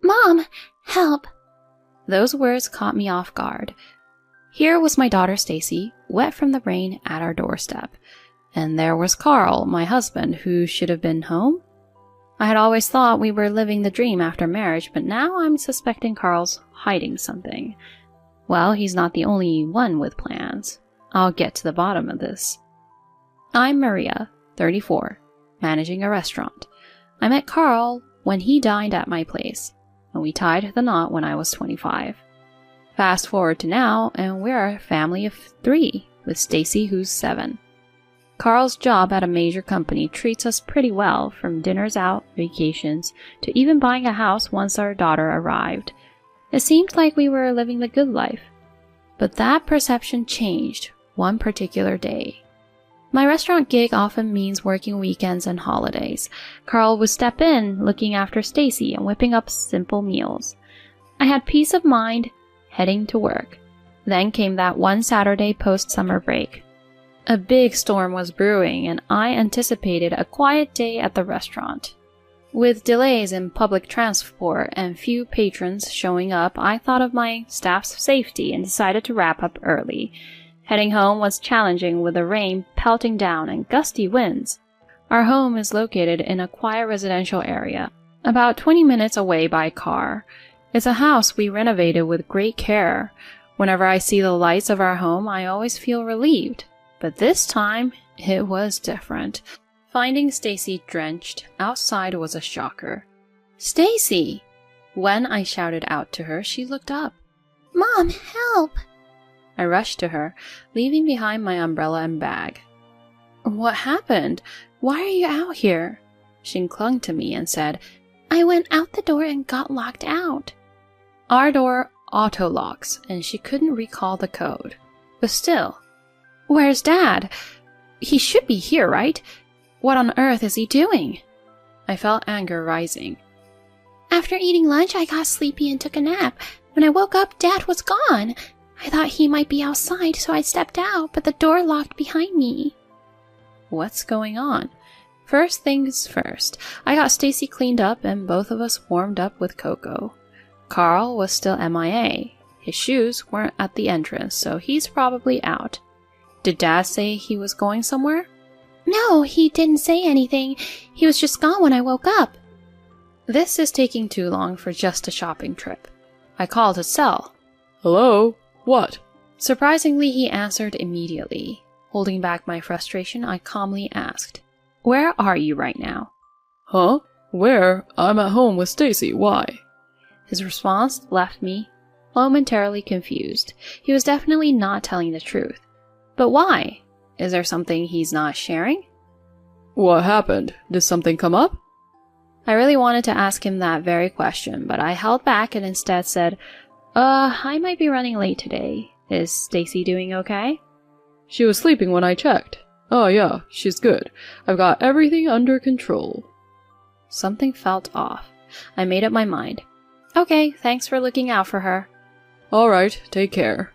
Mom, help! Those words caught me off guard. Here was my daughter Stacy, wet from the rain at our doorstep. And there was Carl, my husband, who should have been home. I had always thought we were living the dream after marriage, but now I'm suspecting Carl's hiding something. Well, he's not the only one with plans. I'll get to the bottom of this. I'm Maria, 34, managing a restaurant. I met Carl when he dined at my place, and we tied the knot when I was 25. Fast forward to now, and we're a family of 3, with Stacy, who's 7. Carl's job at a major company treats us pretty well, from dinners out, vacations, to even buying a house once our daughter arrived. It seemed like we were living the good life. But that perception changed one particular day. My restaurant gig often means working weekends and holidays. Carl would step in, looking after Stacy and whipping up simple meals. I had peace of mind heading to work. Then came that one Saturday post-summer break. A big storm was brewing, and I anticipated a quiet day at the restaurant. With delays in public transport and few patrons showing up, I thought of my staff's safety and decided to wrap up early. Heading home was challenging with the rain pelting down and gusty winds. Our home is located in a quiet residential area, about 20 minutes away by car. It's a house we renovated with great care. Whenever I see the lights of our home, I always feel relieved. But this time, it was different. Finding Stacy drenched outside was a shocker. "Stacy!" When I shouted out to her, she looked up. "Mom, help!" I rushed to her, leaving behind my umbrella and bag. "What happened? Why are you out here?" She clung to me and said, "I went out the door and got locked out." Our door auto-locks, and she couldn't recall the code. But still, "Where's Dad? He should be here, right? What on earth is he doing?" I felt anger rising. "After eating lunch, I got sleepy and took a nap. When I woke up, Dad was gone. I thought he might be outside, so I stepped out, but the door locked behind me." What's going on? First things first, I got Stacy cleaned up and both of us warmed up with cocoa. Carl was still MIA. His shoes weren't at the entrance, so he's probably out. Did Dad say he was going somewhere? "No, he didn't say anything. He was just gone when I woke up." This is taking too long for just a shopping trip. I called his cell. "Hello? What?" Surprisingly, he answered immediately. Holding back my frustration, I calmly asked, "Where are you right now?" "Huh? Where? I'm at home with Stacy. Why?" His response left me momentarily confused. He was definitely not telling the truth. But why? Is there something he's not sharing? "What happened? Did something come up?" I really wanted to ask him that very question, but I held back and instead said, I might be running late today. Is Stacy doing okay?" "She was sleeping when I checked. Oh yeah, she's good. I've got everything under control." Something felt off. I made up my mind. "Okay, thanks for looking out for her." "All right, take care."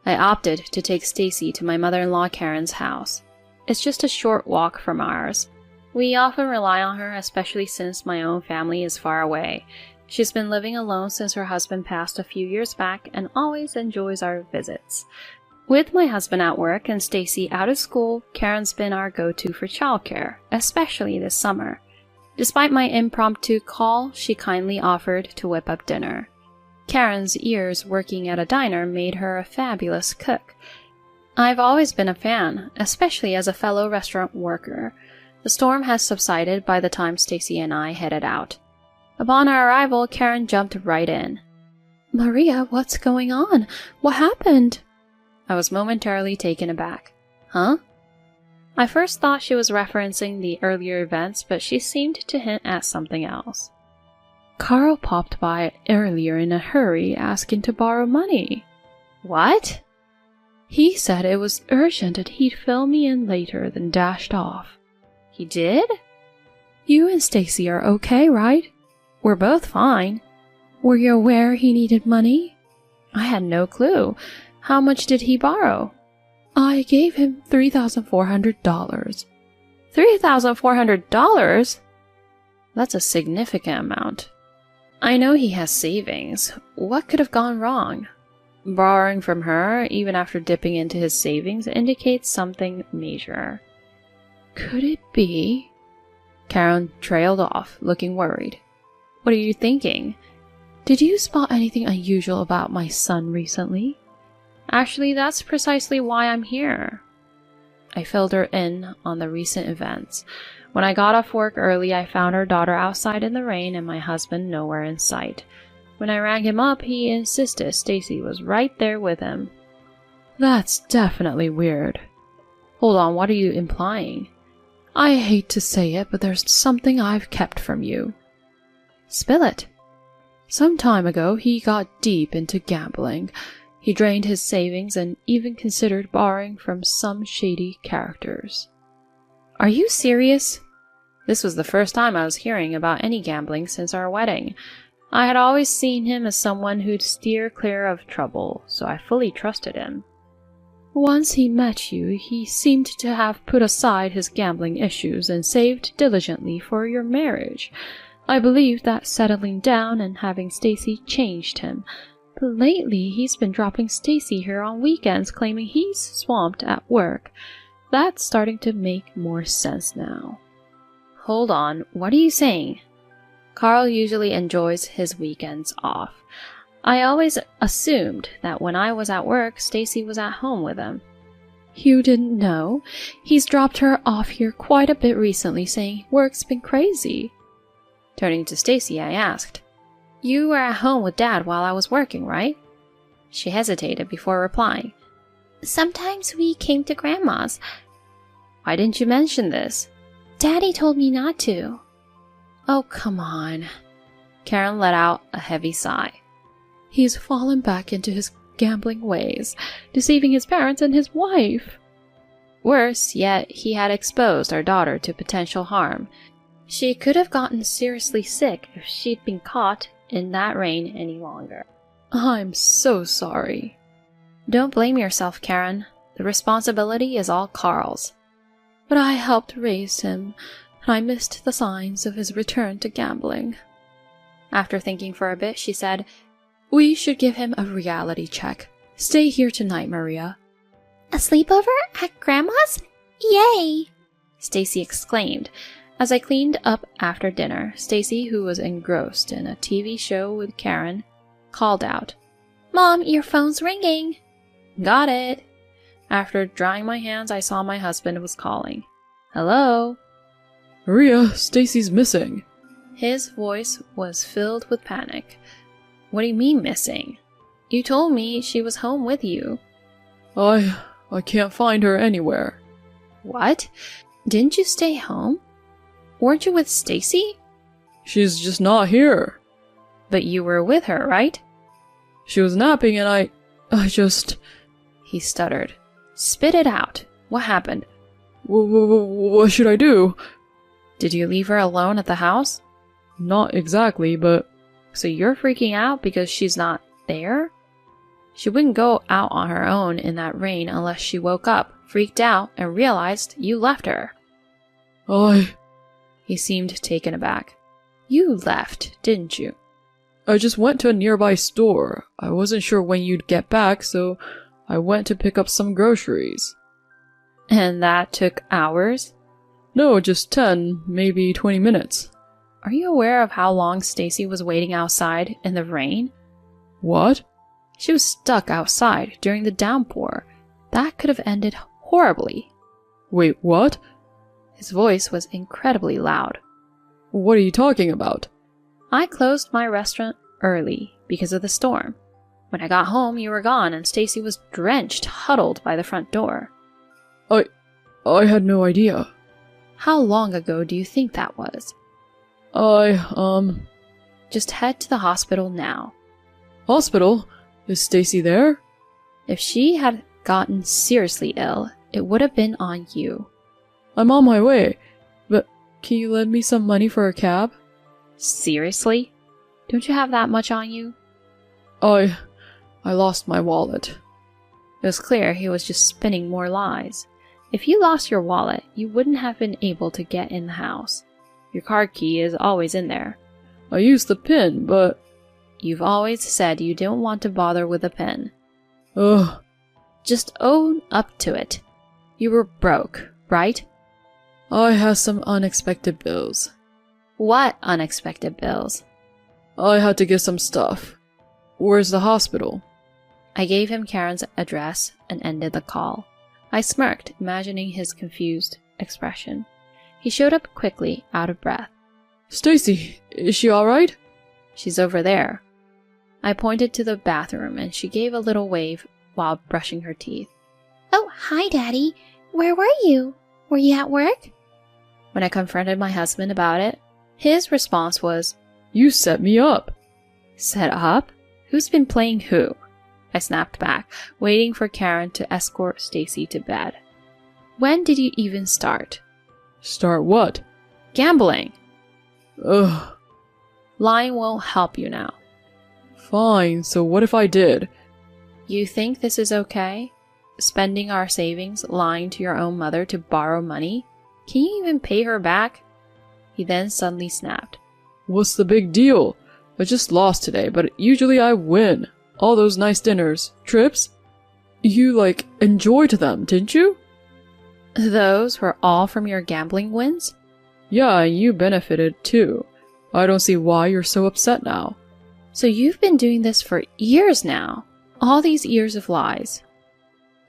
I opted to take Stacy to my mother-in-law Karen's house. It's just a short walk from ours. We often rely on her, especially since my own family is far away. She's been living alone since her husband passed a few years back and always enjoys our visits. With my husband at work and Stacy out of school, Karen's been our go-to for childcare, especially this summer. Despite my impromptu call, she kindly offered to whip up dinner. Karen's years working at a diner made her a fabulous cook. I've always been a fan, especially as a fellow restaurant worker. The storm has subsided by the time Stacy and I headed out. Upon our arrival, Karen jumped right in. "Maria, what's going on? What happened?" I was momentarily taken aback. "Huh?" I first thought she was referencing the earlier events, but she seemed to hint at something else. "Carl popped by earlier in a hurry asking to borrow money." "What?" "He said it was urgent and he'd fill me in later, then dashed off." "He did?" "You and Stacy are okay, right?" "We're both fine." "Were you aware he needed money?" "I had no clue. How much did he borrow?" "I gave him $3,400. $3,400? That's a significant amount. I know he has savings. What could have gone wrong? Borrowing from her, even after dipping into his savings, indicates something major. Could it be? Karen trailed off, looking worried. What are you thinking? Did you spot anything unusual about my son recently? Actually, that's precisely why I'm here. I filled her in on the recent events. When I got off work early, I found our daughter outside in the rain and my husband nowhere in sight. When I rang him up, he insisted Stacy was right there with him. That's definitely weird. Hold on, what are you implying? I hate to say it, but there's something I've kept from you. Spill it. Some time ago, he got deep into gambling. He drained his savings and even considered borrowing from some shady characters. Are you serious? This was the first time I was hearing about any gambling since our wedding. I had always seen him as someone who'd steer clear of trouble, so I fully trusted him. Once he met you, he seemed to have put aside his gambling issues and saved diligently for your marriage. I believe that settling down and having Stacy changed him. But lately, he's been dropping Stacy here on weekends, claiming he's swamped at work. That's starting to make more sense now. Hold on, what are you saying? Carl usually enjoys his weekends off. I always assumed that when I was at work, Stacy was at home with him. You didn't know? He's dropped her off here quite a bit recently, saying work's been crazy. Turning to Stacy, I asked, You were at home with Dad while I was working, right? She hesitated before replying. Sometimes we came to Grandma's. Why didn't you mention this? Daddy told me not to. Oh, come on. Karen let out a heavy sigh. He's fallen back into his gambling ways, deceiving his parents and his wife. Worse yet, he had exposed our daughter to potential harm. She could have gotten seriously sick if she'd been caught in that rain any longer. I'm so sorry. Don't blame yourself, Karen. The responsibility is all Carl's. But I helped raise him, and I missed the signs of his return to gambling. After thinking for a bit, she said, We should give him a reality check. Stay here tonight, Maria. A sleepover at Grandma's? Yay! Stacy exclaimed. As I cleaned up after dinner, Stacy, who was engrossed in a TV show with Karen, called out, Mom, your phone's ringing. Got it. After drying my hands, I saw my husband was calling. Hello? Maria, Stacy's missing. His voice was filled with panic. What do you mean missing? You told me she was home with you. I can't find her anywhere. What? Didn't you stay home? Weren't you with Stacy? She's just not here. But you were with her, right? She was napping and I just... He stuttered. Spit it out. What happened? What should I do? Did you leave her alone at the house? Not exactly, but... So you're freaking out because she's not there? She wouldn't go out on her own in that rain unless she woke up, freaked out, and realized you left her. He seemed taken aback. You left, didn't you? I just went to a nearby store. I wasn't sure when you'd get back, so I went to pick up some groceries. And that took hours? No, just 10, maybe 20 minutes. Are you aware of how long Stacy was waiting outside in the rain? What? She was stuck outside during the downpour. That could have ended horribly. Wait, what? His voice was incredibly loud. What are you talking about? I closed my restaurant early because of the storm. When I got home, you were gone and Stacy was drenched, huddled by the front door. I had no idea. How long ago do you think that was? Just head to the hospital now. Hospital? Is Stacy there? If she had gotten seriously ill, it would have been on you. I'm on my way, but can you lend me some money for a cab? Seriously? Don't you have that much on you? I lost my wallet. It was clear he was just spinning more lies. If you lost your wallet, you wouldn't have been able to get in the house. Your card key is always in there. I used the pin, but... You've always said you didn't want to bother with a pin. Ugh. Just own up to it. You were broke, right? I had some unexpected bills. What unexpected bills? I had to get some stuff. Where's the hospital? I gave him Karen's address and ended the call. I smirked, imagining his confused expression. He showed up quickly, out of breath. Stacy, is she alright? She's over there. I pointed to the bathroom and she gave a little wave while brushing her teeth. Oh, hi, Daddy. Where were you? Were you at work? When I confronted my husband about it, his response was, You set me up. Set up? Who's been playing who? I snapped back, waiting for Karen to escort Stacy to bed. When did you even start? Start what? Gambling. Ugh. Lying won't help you now. Fine, so what if I did? You think this is okay? Spending our savings, lying to your own mother to borrow money? Can you even pay her back? He then suddenly snapped. What's the big deal? I just lost today, but usually I win. All those nice dinners, trips. You, enjoyed them, didn't you? Those were all from your gambling wins? Yeah, and you benefited too. I don't see why you're so upset now. So you've been doing this for years now. All these years of lies.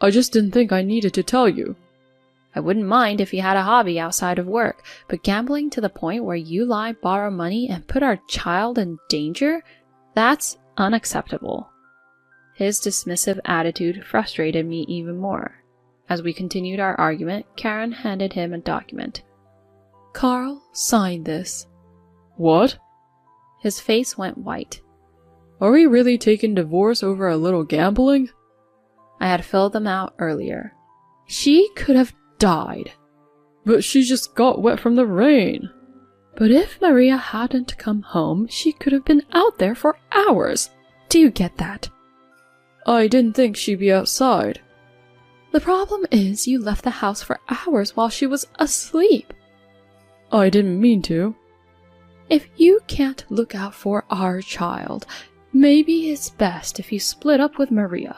I just didn't think I needed to tell you. I wouldn't mind if you had a hobby outside of work, but gambling to the point where you lie, borrow money, and put our child in danger? That's unacceptable. His dismissive attitude frustrated me even more. As we continued our argument, Karen handed him a document. Carl, sign this. What? His face went white. Are we really taking divorce over a little gambling? I had filled them out earlier. She could have died. But she just got wet from the rain. But if Maria hadn't come home, she could have been out there for hours. Do you get that? I didn't think she'd be outside. The problem is you left the house for hours while she was asleep. I didn't mean to. If you can't look out for our child, maybe it's best if you split up with Maria.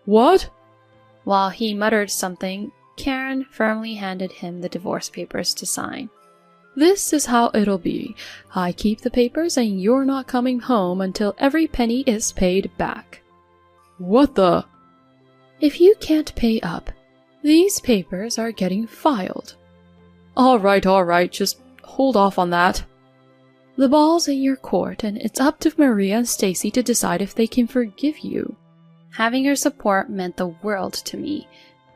What? While he muttered something, Karen firmly handed him the divorce papers to sign. This is how it'll be. I keep the papers and you're not coming home until every penny is paid back. What the? If you can't pay up, these papers are getting filed. Alright, just hold off on that. The ball's in your court and it's up to Maria and Stacy to decide if they can forgive you. Having her support meant the world to me.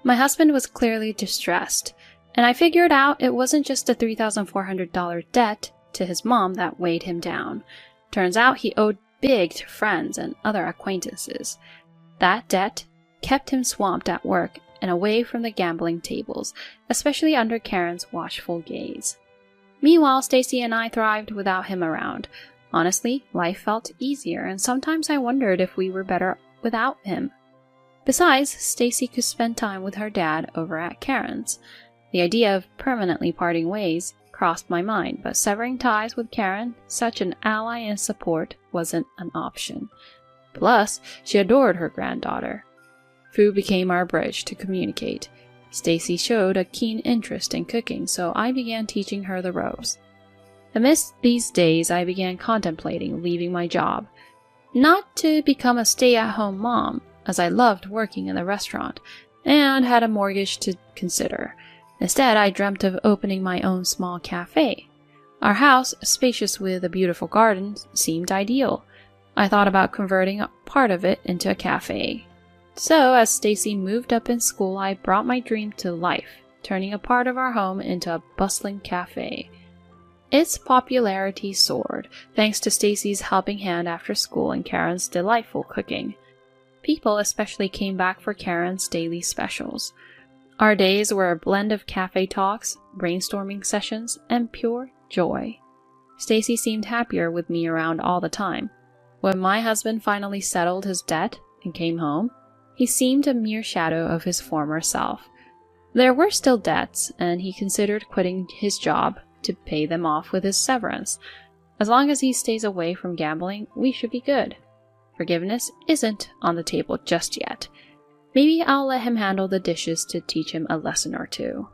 My husband was clearly distressed, and I figured out it wasn't just a $3,400 debt to his mom that weighed him down. Turns out he owed big to friends and other acquaintances. That debt kept him swamped at work and away from the gambling tables, especially under Karen's watchful gaze. Meanwhile, Stacy and I thrived without him around. Honestly, life felt easier, and sometimes I wondered if we were better without him. Besides, Stacy could spend time with her dad over at Karen's. The idea of permanently parting ways crossed my mind, but severing ties with Karen, such an ally and support, wasn't an option. Plus, she adored her granddaughter. Food became our bridge to communicate. Stacy showed a keen interest in cooking, so I began teaching her the ropes. Amidst these days, I began contemplating leaving my job. Not to become a stay-at-home mom, as I loved working in the restaurant, and had a mortgage to consider. Instead, I dreamt of opening my own small cafe. Our house, spacious with a beautiful garden, seemed ideal. I thought about converting a part of it into a cafe. So, as Stacy moved up in school, I brought my dream to life, turning a part of our home into a bustling cafe. Its popularity soared, thanks to Stacy's helping hand after school and Karen's delightful cooking. People especially came back for Karen's daily specials. Our days were a blend of cafe talks, brainstorming sessions, and pure joy. Stacy seemed happier with me around all the time. When my husband finally settled his debt and came home, he seemed a mere shadow of his former self. There were still debts, and he considered quitting his job to pay them off with his severance. As long as he stays away from gambling, we should be good. Forgiveness isn't on the table just yet. Maybe I'll let him handle the dishes to teach him a lesson or two.